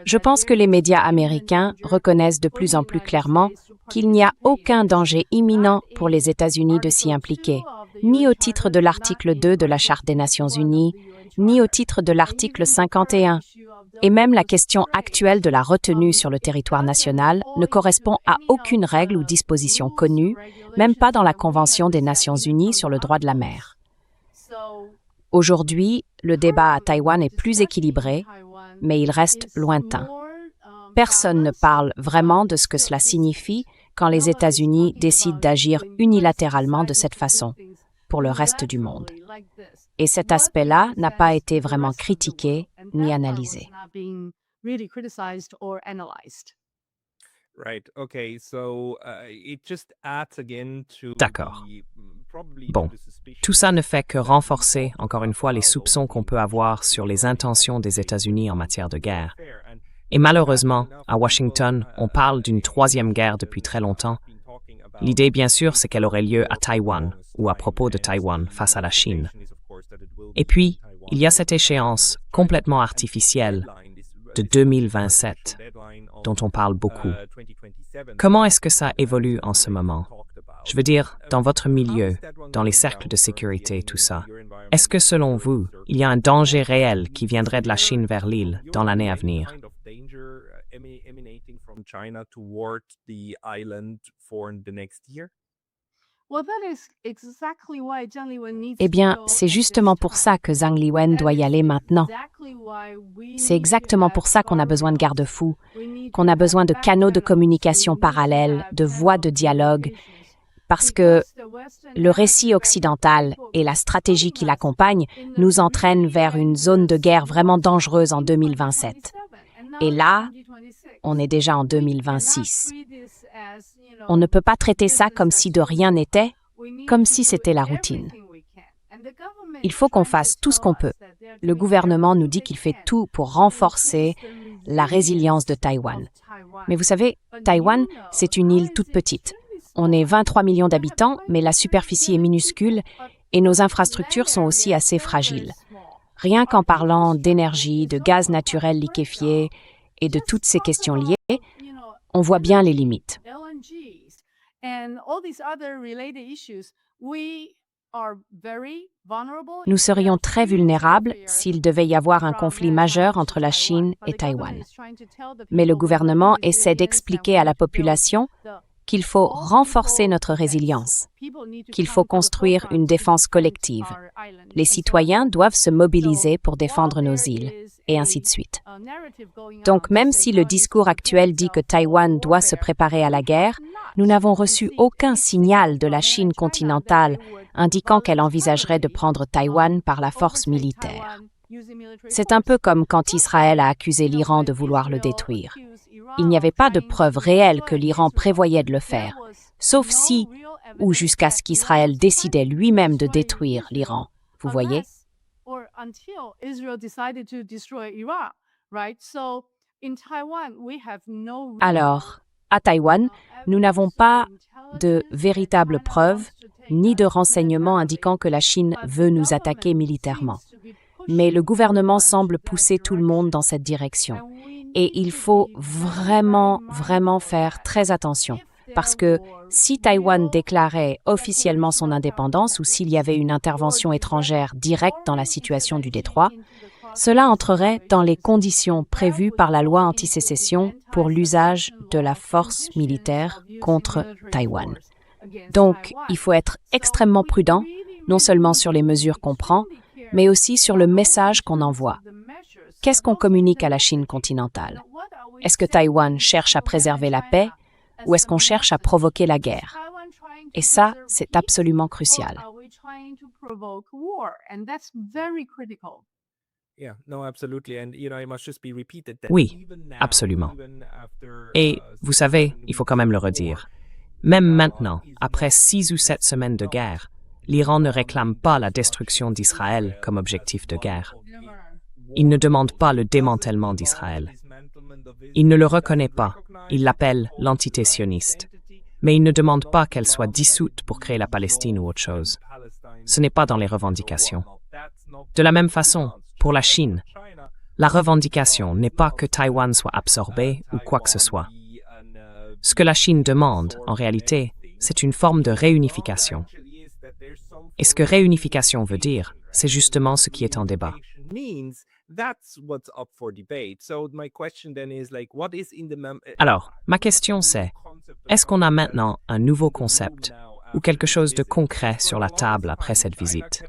Je pense que les médias américains reconnaissent de plus en plus clairement qu'il n'y a aucun danger imminent pour les États-Unis de s'y impliquer, ni au titre de l'article 2 de la Charte des Nations Unies, ni au titre de l'article 51. Et même la question actuelle de la retenue sur le territoire national ne correspond à aucune règle ou disposition connue, même pas dans la Convention des Nations Unies sur le droit de la mer. Aujourd'hui, le débat à Taïwan est plus équilibré, mais il reste lointain. Personne ne parle vraiment de ce que cela signifie quand les États-Unis décident d'agir unilatéralement de cette façon pour le reste du monde. Et cet aspect-là n'a pas été vraiment critiqué ni analysé. D'accord. Bon, tout ça ne fait que renforcer, encore une fois, les soupçons qu'on peut avoir sur les intentions des États-Unis en matière de guerre. Et malheureusement, à Washington, on parle d'une troisième guerre depuis très longtemps. L'idée, bien sûr, c'est qu'elle aurait lieu à Taïwan, ou à propos de Taïwan, face à la Chine. Et puis, il y a cette échéance complètement artificielle de 2027, dont on parle beaucoup. Comment est-ce que ça évolue en ce moment? Je veux dire, dans votre milieu, dans les cercles de sécurité, tout ça, est-ce que selon vous, il y a un danger réel qui viendrait de la Chine vers l'île dans l'année à venir? Eh bien, c'est justement pour ça que Zhang Liwen doit y aller maintenant. C'est exactement pour ça qu'on a besoin de garde-fous, qu'on a besoin de canaux de communication parallèles, de voies de dialogue, parce que le récit occidental et la stratégie qui l'accompagne nous entraînent vers une zone de guerre vraiment dangereuse en 2027. Et là, on est déjà en 2026. On ne peut pas traiter ça comme si de rien n'était, comme si c'était la routine. Il faut qu'on fasse tout ce qu'on peut. Le gouvernement nous dit qu'il fait tout pour renforcer la résilience de Taïwan. Mais vous savez, Taïwan, c'est une île toute petite. On est 23 millions d'habitants, mais la superficie est minuscule et nos infrastructures sont aussi assez fragiles. Rien qu'en parlant d'énergie, de gaz naturel liquéfié et de toutes ces questions liées, on voit bien les limites. Nous serions très vulnérables s'il devait y avoir un conflit majeur entre la Chine et Taïwan. Mais le gouvernement essaie d'expliquer à la population qu'il faut renforcer notre résilience, qu'il faut construire une défense collective. Les citoyens doivent se mobiliser pour défendre nos îles, et ainsi de suite. Donc, même si le discours actuel dit que Taïwan doit se préparer à la guerre, nous n'avons reçu aucun signal de la Chine continentale indiquant qu'elle envisagerait de prendre Taïwan par la force militaire. C'est un peu comme quand Israël a accusé l'Iran de vouloir le détruire. Il n'y avait pas de preuve réelle que l'Iran prévoyait de le faire, sauf si, ou jusqu'à ce qu'Israël décidait lui-même de détruire l'Iran. Vous voyez? Alors, à Taïwan, nous n'avons pas de véritables preuves ni de renseignements indiquant que la Chine veut nous attaquer militairement. Mais le gouvernement semble pousser tout le monde dans cette direction. Et il faut vraiment faire très attention. Parce que si Taïwan déclarait officiellement son indépendance ou s'il y avait une intervention étrangère directe dans la situation du détroit, cela entrerait dans les conditions prévues par la loi anti-sécession pour l'usage de la force militaire contre Taïwan. Donc, il faut être extrêmement prudent, non seulement sur les mesures qu'on prend, mais aussi sur le message qu'on envoie. Qu'est-ce qu'on communique à la Chine continentale? Est-ce que Taïwan cherche à préserver la paix ou est-ce qu'on cherche à provoquer la guerre? Et ça, c'est absolument crucial. Oui, absolument. Et vous savez, il faut quand même le redire. Même maintenant, après 6 ou 7 semaines de guerre, l'Iran ne réclame pas la destruction d'Israël comme objectif de guerre. Il ne demande pas le démantèlement d'Israël. Il ne le reconnaît pas, il l'appelle l'entité sioniste. Mais il ne demande pas qu'elle soit dissoute pour créer la Palestine ou autre chose. Ce n'est pas dans les revendications. De la même façon, pour la Chine, la revendication n'est pas que Taïwan soit absorbé ou quoi que ce soit. Ce que la Chine demande, en réalité, c'est une forme de réunification. Et ce que réunification veut dire, c'est justement ce qui est en débat. Alors, ma question c'est, est-ce qu'on a maintenant un nouveau concept ou quelque chose de concret sur la table après cette visite?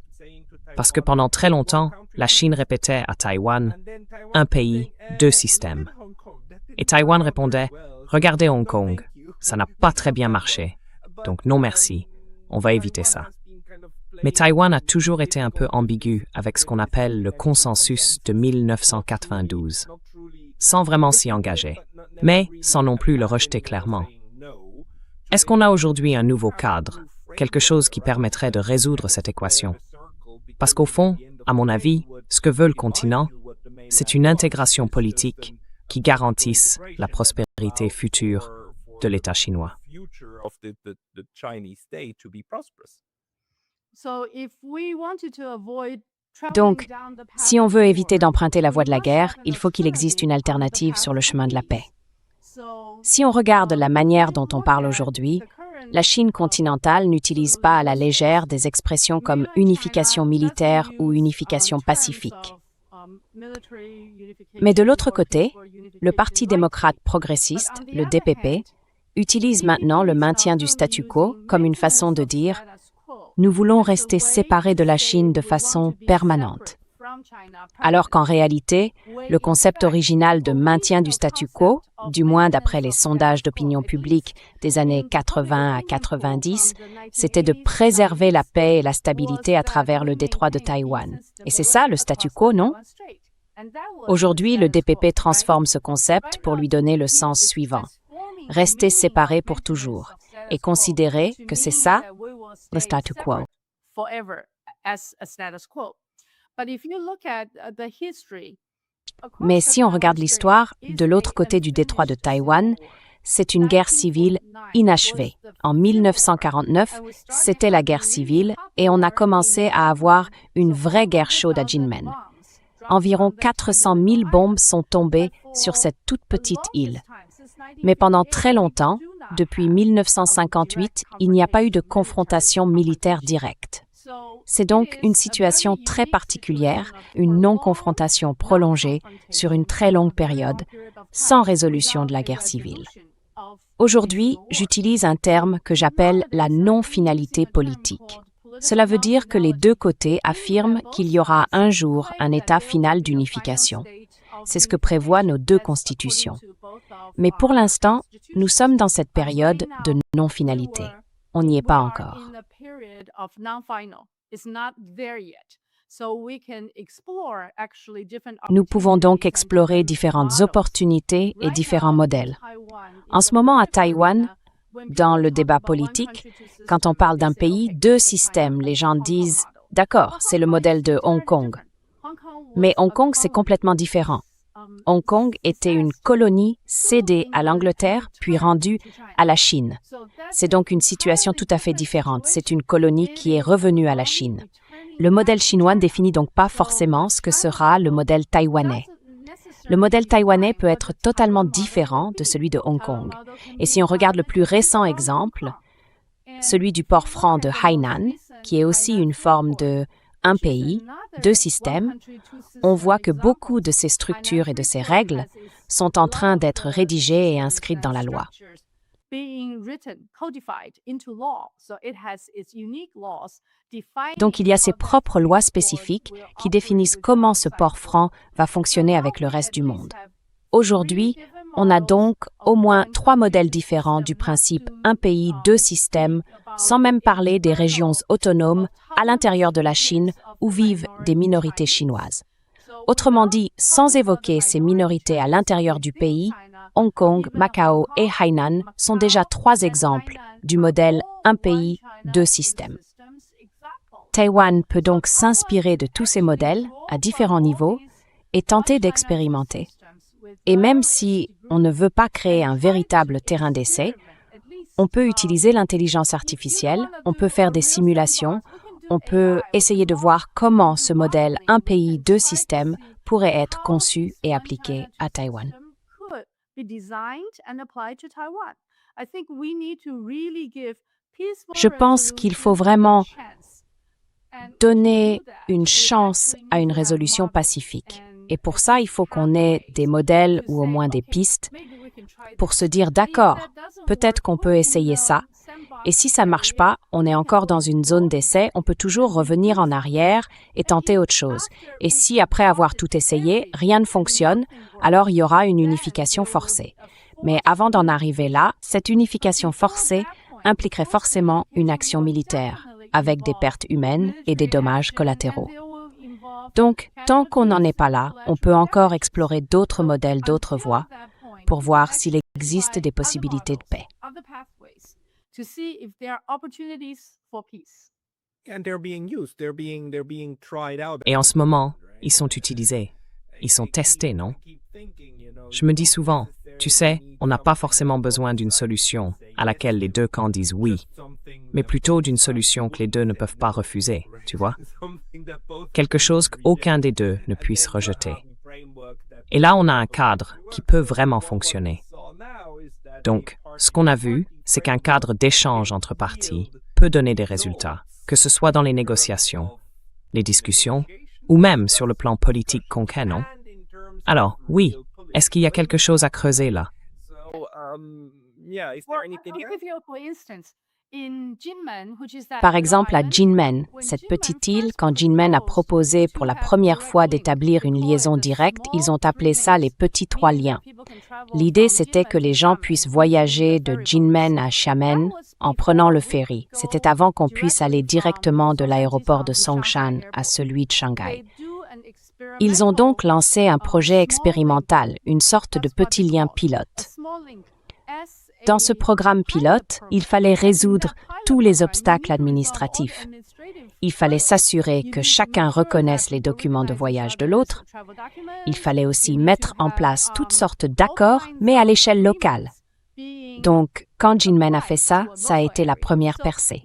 Parce que pendant très longtemps, la Chine répétait à Taïwan, un pays, 2 systèmes. Et Taïwan répondait, regardez Hong Kong, ça n'a pas très bien marché, donc non merci, on va éviter ça. Mais Taïwan a toujours été un peu ambigu avec ce qu'on appelle le consensus de 1992, sans vraiment s'y engager, mais sans non plus le rejeter clairement. Est-ce qu'on a aujourd'hui un nouveau cadre, quelque chose qui permettrait de résoudre cette équation? Parce qu'au fond, à mon avis, ce que veut le continent, c'est une intégration politique qui garantisse la prospérité future de l'État chinois. Donc, si on veut éviter d'emprunter la voie de la guerre, il faut qu'il existe une alternative sur le chemin de la paix. Si on regarde la manière dont on parle aujourd'hui, La Chine continentale n'utilise pas à la légère des expressions comme unification militaire ou unification pacifique. Mais de l'autre côté, le Parti démocrate progressiste, le DPP, utilise maintenant le maintien du statu quo comme une façon de dire « nous voulons rester séparés de la Chine de façon permanente ». Alors qu'en réalité, le concept original de maintien du statu quo, du moins d'après les sondages d'opinion publique des années 80 à 90, c'était de préserver la paix et la stabilité à travers le détroit de Taïwan. Et c'est ça le statu quo, non? Aujourd'hui, le DPP transforme ce concept pour lui donner le sens suivant. Rester séparés pour toujours et considérer que c'est ça, le statu quo. Mais si on regarde l'histoire, de l'autre côté du détroit de Taïwan, c'est une guerre civile inachevée. En 1949, c'était la guerre civile et on a commencé à avoir une vraie guerre chaude à Jinmen. Environ 400 000 bombes sont tombées sur cette toute petite île. Mais pendant très longtemps, depuis 1958, il n'y a pas eu de confrontation militaire directe. C'est donc une situation très particulière, une non-confrontation prolongée sur une très longue période, sans résolution de la guerre civile. Aujourd'hui, j'utilise un terme que j'appelle la non-finalité politique. Cela veut dire que les deux côtés affirment qu'il y aura un jour un état final d'unification. C'est ce que prévoient nos deux constitutions. Mais pour l'instant, nous sommes dans cette période de non-finalité. On n'y est pas encore. Nous pouvons donc explorer différentes opportunités et différents modèles. En ce moment, à Taïwan, dans le débat politique, quand on parle d'un pays, deux systèmes, les gens disent « d'accord, c'est le modèle de Hong Kong ». Mais Hong Kong, c'est complètement différent. Hong Kong était une colonie cédée à l'Angleterre, puis rendue à la Chine. C'est donc une situation tout à fait différente. C'est une colonie qui est revenue à la Chine. Le modèle chinois ne définit donc pas forcément ce que sera le modèle taïwanais. Le modèle taïwanais peut être totalement différent de celui de Hong Kong. Et si on regarde le plus récent exemple, celui du port franc de Hainan, qui est aussi une forme de un pays, deux systèmes, on voit que beaucoup de ces structures et de ces règles sont en train d'être rédigées et inscrites dans la loi. Donc il y a ses propres lois spécifiques qui définissent comment ce port franc va fonctionner avec le reste du monde. Aujourd'hui, on a donc au moins 3 modèles différents du principe un pays, deux systèmes, sans même parler des régions autonomes à l'intérieur de la Chine où vivent des minorités chinoises. Autrement dit, sans évoquer ces minorités à l'intérieur du pays, Hong Kong, Macao et Hainan sont déjà 3 exemples du modèle un pays, deux systèmes. Taïwan peut donc s'inspirer de tous ces modèles à différents niveaux et tenter d'expérimenter. Et même si on ne veut pas créer un véritable terrain d'essai, on peut utiliser l'intelligence artificielle, on peut faire des simulations, on peut essayer de voir comment ce modèle un pays, deux systèmes pourrait être conçu et appliqué à Taïwan. Je pense qu'il faut vraiment donner une chance à une résolution pacifique. Et pour ça, il faut qu'on ait des modèles ou au moins des pistes pour se dire d'accord, peut-être qu'on peut essayer ça. Et si ça ne marche pas, on est encore dans une zone d'essai, on peut toujours revenir en arrière et tenter autre chose. Et si après avoir tout essayé, rien ne fonctionne, alors il y aura une unification forcée. Mais avant d'en arriver là, cette unification forcée impliquerait forcément une action militaire, avec des pertes humaines et des dommages collatéraux. Donc, tant qu'on n'en est pas là, on peut encore explorer d'autres modèles, d'autres voies, pour voir s'il existe des possibilités de paix. Et en ce moment, ils sont utilisés. Ils sont testés, non? Je me dis souvent, tu sais, on n'a pas forcément besoin d'une solution à laquelle les deux camps disent oui, mais plutôt d'une solution que les deux ne peuvent pas refuser, tu vois? Quelque chose qu'aucun des deux ne puisse rejeter. Et là, on a un cadre qui peut vraiment fonctionner. Donc, Ce qu'on a vu, c'est qu'un cadre d'échange entre parties peut donner des résultats, que ce soit dans les négociations, les discussions, ou même sur le plan politique concret, non? Alors, oui, est-ce qu'il y a quelque chose à creuser là? Par exemple, à Jinmen, cette petite île, quand Jinmen a proposé pour la première fois d'établir une liaison directe, ils ont appelé ça les petits trois liens. L'idée, c'était que les gens puissent voyager de Jinmen à Xiamen en prenant le ferry. C'était avant qu'on puisse aller directement de l'aéroport de Songshan à celui de Shanghai. Ils ont donc lancé un projet expérimental, une sorte de petit lien pilote. Dans ce programme pilote, il fallait résoudre tous les obstacles administratifs. Il fallait s'assurer que chacun reconnaisse les documents de voyage de l'autre. Il fallait aussi mettre en place toutes sortes d'accords, mais à l'échelle locale. Donc, quand Jinmen a fait ça, ça a été la première percée.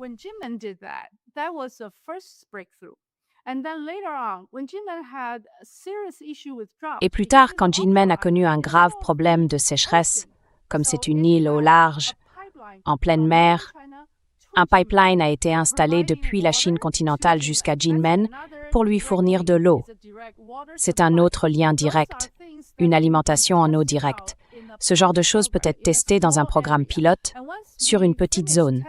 Et plus tard, quand Jinmen a connu un grave problème de sécheresse, comme c'est une île au large, en pleine mer, un pipeline a été installé depuis la Chine continentale jusqu'à Jinmen pour lui fournir de l'eau. C'est un autre lien direct, une alimentation en eau directe. Ce genre de choses peut être testé dans un programme pilote sur une petite zone.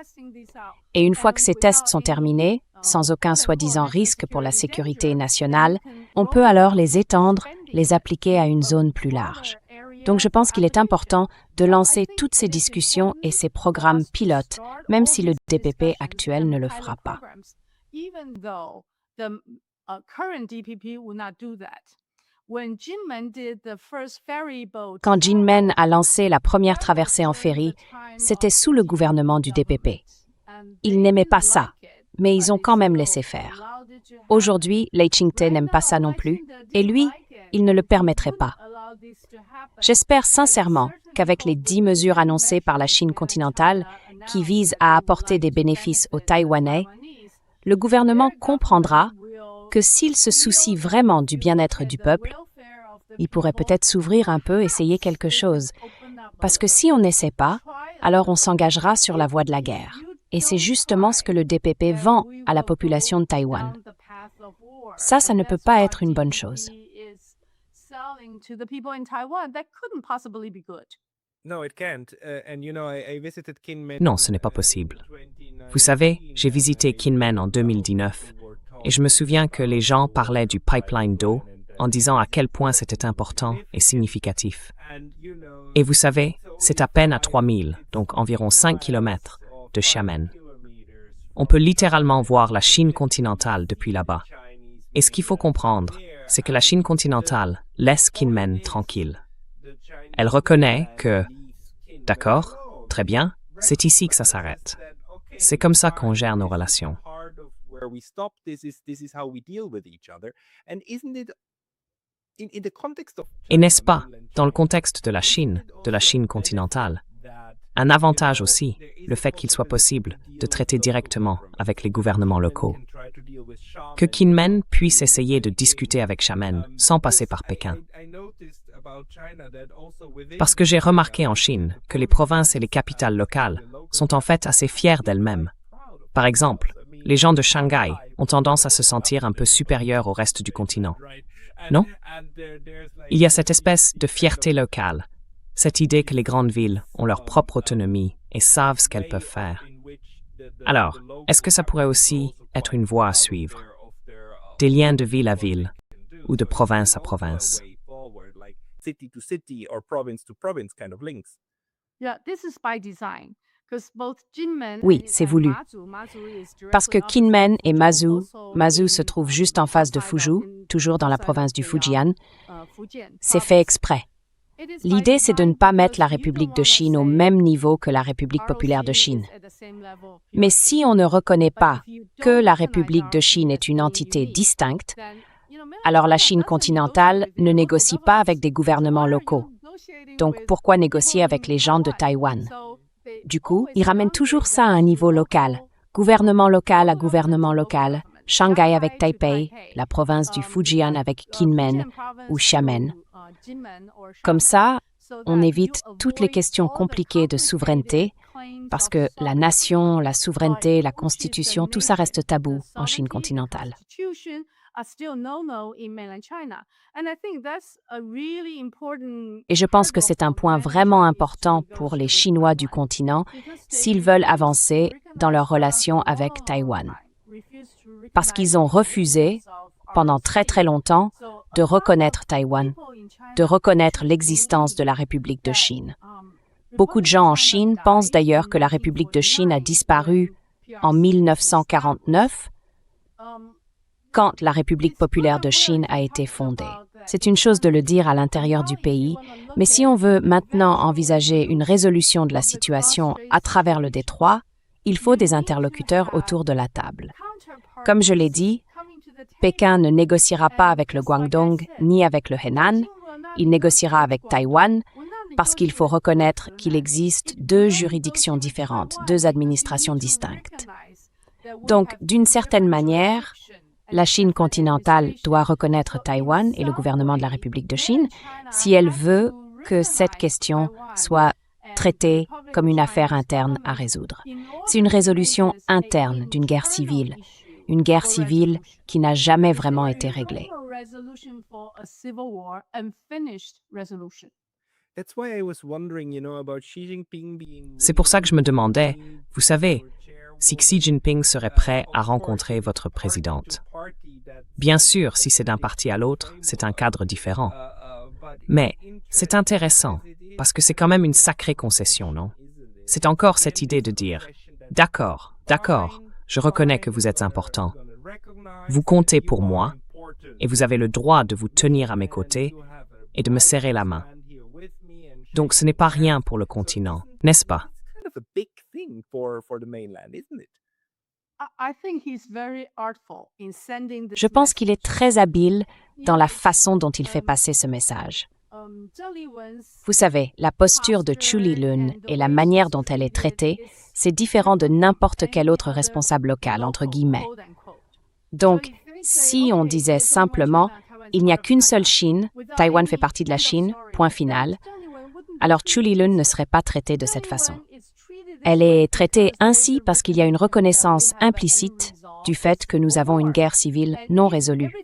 Et une fois que ces tests sont terminés, sans aucun soi-disant risque pour la sécurité nationale, on peut alors les étendre, les appliquer à une zone plus large. Donc je pense qu'il est important de lancer toutes ces discussions et ces programmes pilotes, même si le DPP actuel ne le fera pas. Quand Jinmen a lancé la première traversée en ferry, c'était sous le gouvernement du DPP. Ils n'aimaient pas ça, mais ils ont quand même laissé faire. Aujourd'hui, Lai Ching-te n'aime pas ça non plus, et lui, il ne le permettrait pas. J'espère sincèrement qu'avec les 10 mesures annoncées par la Chine continentale qui visent à apporter des bénéfices aux Taïwanais, le gouvernement comprendra que s'il se soucie vraiment du bien-être du peuple, il pourrait peut-être s'ouvrir un peu, essayer quelque chose. Parce que si on n'essaie pas, alors on s'engagera sur la voie de la guerre. Et c'est justement ce que le DPP vend à la population de Taïwan. Ça ne peut pas être une bonne chose. Non, ce n'est pas possible. Vous savez, j'ai visité Kinmen en 2019 et je me souviens que les gens parlaient du pipeline d'eau en disant à quel point c'était important et significatif. Et vous savez, c'est à peine à 3000, donc environ 5 kilomètres, de Xiamen. On peut littéralement voir la Chine continentale depuis là-bas. Et ce qu'il faut comprendre, c'est que la Chine continentale laisse Kinmen tranquille. Elle reconnaît que, d'accord, très bien, c'est ici que ça s'arrête. C'est comme ça qu'on gère nos relations. Et n'est-ce pas, dans le contexte de la Chine continentale, un avantage aussi, le fait qu'il soit possible de traiter directement avec les gouvernements locaux. Que Kinmen puisse essayer de discuter avec Xiamen sans passer par Pékin. Parce que j'ai remarqué en Chine que les provinces et les capitales locales sont en fait assez fières d'elles-mêmes. Par exemple, les gens de Shanghai ont tendance à se sentir un peu supérieurs au reste du continent. Non? Il y a cette espèce de fierté locale, cette idée que les grandes villes ont leur propre autonomie et savent ce qu'elles peuvent faire. Alors, est-ce que ça pourrait aussi être une voie à suivre? Des liens de ville à ville ou de province à province? Oui, c'est voulu. Parce que Kinmen et Mazu se trouvent juste en face de Fuzhou, toujours dans la province du Fujian, c'est fait exprès. L'idée, c'est de ne pas mettre la République de Chine au même niveau que la République populaire de Chine. Mais si on ne reconnaît pas que la République de Chine est une entité distincte, alors la Chine continentale ne négocie pas avec des gouvernements locaux. Donc pourquoi négocier avec les gens de Taïwan? Du coup, ils ramènent toujours ça à un niveau local, gouvernement local à gouvernement local, Shanghai avec Taipei, la province du Fujian avec Kinmen ou Xiamen. Comme ça, on évite toutes les questions compliquées de souveraineté, parce que la nation, la souveraineté, la constitution, tout ça reste tabou en Chine continentale. Et je pense que c'est un point vraiment important pour les Chinois du continent s'ils veulent avancer dans leur relation avec Taïwan. Parce qu'ils ont refusé, pendant très très longtemps, de reconnaître Taïwan, de reconnaître l'existence de la République de Chine. Beaucoup de gens en Chine pensent d'ailleurs que la République de Chine a disparu en 1949, quand la République populaire de Chine a été fondée. C'est une chose de le dire à l'intérieur du pays, mais si on veut maintenant envisager une résolution de la situation à travers le détroit, il faut des interlocuteurs autour de la table. Comme je l'ai dit, Pékin ne négociera pas avec le Guangdong ni avec le Henan, il négociera avec Taïwan, parce qu'il faut reconnaître qu'il existe deux juridictions différentes, deux administrations distinctes. Donc, d'une certaine manière, la Chine continentale doit reconnaître Taïwan et le gouvernement de la République de Chine si elle veut que cette question soit traitée comme une affaire interne à résoudre. C'est une résolution interne d'une guerre civile, une guerre civile qui n'a jamais vraiment été réglée. C'est pour ça que je me demandais, vous savez, si Xi Jinping serait prêt à rencontrer votre présidente. Bien sûr, si c'est d'un parti à l'autre, c'est un cadre différent. Mais c'est intéressant, parce que c'est quand même une sacrée concession, non? C'est encore cette idée de dire « D'accord, je reconnais que vous êtes important. Vous comptez pour moi, et vous avez le droit de vous tenir à mes côtés et de me serrer la main. Donc ce n'est pas rien pour le continent, n'est-ce pas? » Je pense qu'il est très habile dans la façon dont il fait passer ce message. Vous savez, la posture de Zhu Lilun et la manière dont elle est traitée, c'est différent de n'importe quel autre responsable local, entre guillemets. Donc, si on disait simplement « il n'y a qu'une seule Chine, Taïwan fait partie de la Chine, point final », alors Zhu Lilun ne serait pas traitée de cette façon. Elle est traitée ainsi parce qu'il y a une reconnaissance implicite du fait que nous avons une guerre civile non résolue.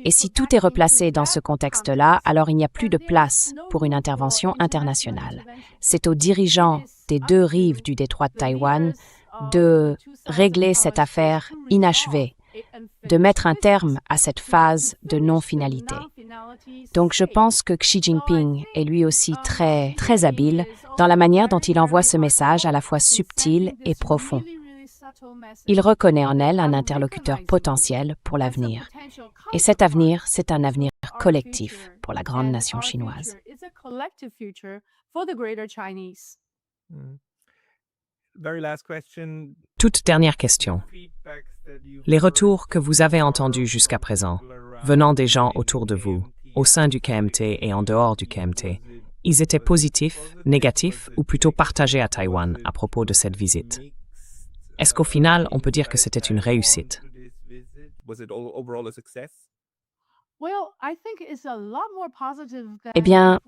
Et si tout est replacé dans ce contexte-là, alors il n'y a plus de place pour une intervention internationale. C'est aux dirigeants des deux rives du détroit de Taïwan de régler cette affaire inachevée, de mettre un terme à cette phase de non-finalité. Donc je pense que Xi Jinping est lui aussi très habile dans la manière dont il envoie ce message à la fois subtil et profond. Il reconnaît en elle un interlocuteur potentiel pour l'avenir. Et cet avenir, c'est un avenir collectif pour la grande nation chinoise. Toute dernière question. Les retours que vous avez entendus jusqu'à présent, venant des gens autour de vous, au sein du KMT et en dehors du KMT, ils étaient positifs, négatifs ou plutôt partagés à Taïwan à propos de cette visite? Est-ce qu'au final, on peut dire que c'était une réussite? Eh bien,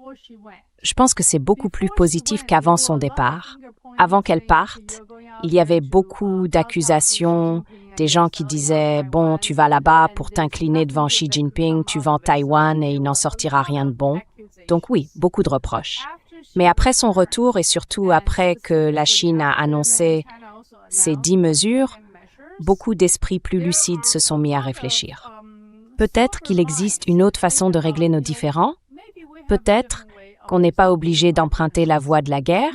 je pense que c'est beaucoup plus positif qu'avant son départ. Avant qu'elle parte, il y avait beaucoup d'accusations, des gens qui disaient « Bon, tu vas là-bas pour t'incliner devant Xi Jinping, tu vends Taïwan et il n'en sortira rien de bon. » Donc oui, beaucoup de reproches. Mais après son retour et surtout après que la Chine a annoncé ces 10 mesures, beaucoup d'esprits plus lucides se sont mis à réfléchir. Peut-être qu'il existe une autre façon de régler nos différends. Peut-être qu'on n'est pas obligé d'emprunter la voie de la guerre.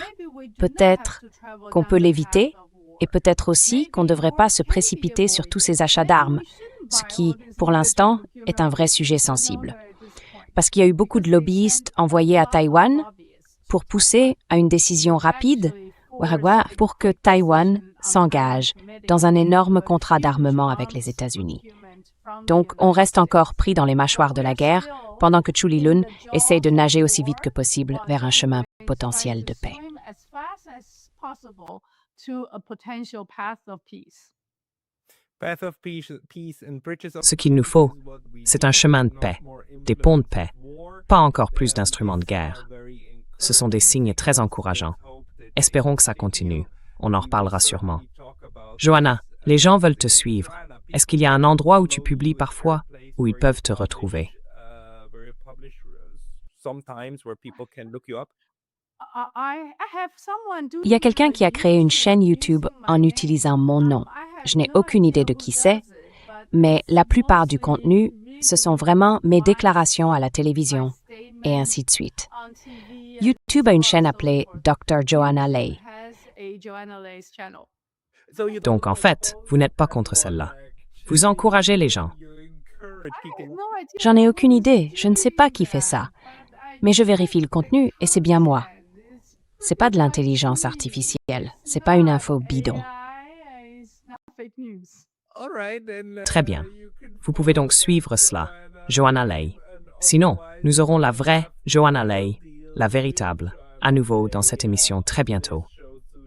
Peut-être qu'on peut l'éviter. Et peut-être aussi qu'on ne devrait pas se précipiter sur tous ces achats d'armes, ce qui, pour l'instant, est un vrai sujet sensible. Parce qu'il y a eu beaucoup de lobbyistes envoyés à Taïwan pour pousser à une décision rapide pour que Taïwan s'engage dans un énorme contrat d'armement avec les États-Unis. Donc, on reste encore pris dans les mâchoires de la guerre, pendant que Zhu Lilun essaie de nager aussi vite que possible vers un chemin potentiel de paix. Ce qu'il nous faut, c'est un chemin de paix, des ponts de paix, pas encore plus d'instruments de guerre. Ce sont des signes très encourageants. Espérons que ça continue. On en reparlera sûrement. Joanna, les gens veulent te suivre. Est-ce qu'il y a un endroit où tu publies parfois, où ils peuvent te retrouver? Il y a quelqu'un qui a créé une chaîne YouTube en utilisant mon nom. Je n'ai aucune idée de qui c'est, mais la plupart du contenu, ce sont vraiment mes déclarations à la télévision, et ainsi de suite. YouTube a une chaîne appelée Dr. Joanna Lay. Donc en fait, vous n'êtes pas contre celle-là. Vous encouragez les gens. J'en ai aucune idée, je ne sais pas qui fait ça, mais je vérifie le contenu et c'est bien moi. C'est pas de l'intelligence artificielle, c'est pas une info bidon. Très bien. Vous pouvez donc suivre cela, Joanna Lay. Sinon, nous aurons la vraie Joanna Lay, la véritable, à nouveau dans cette émission très bientôt.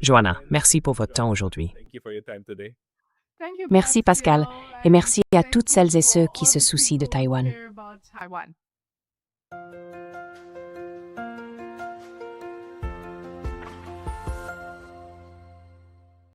Joanna, merci pour votre temps aujourd'hui. Merci Pascal, et merci à toutes celles et ceux qui se soucient de Taïwan.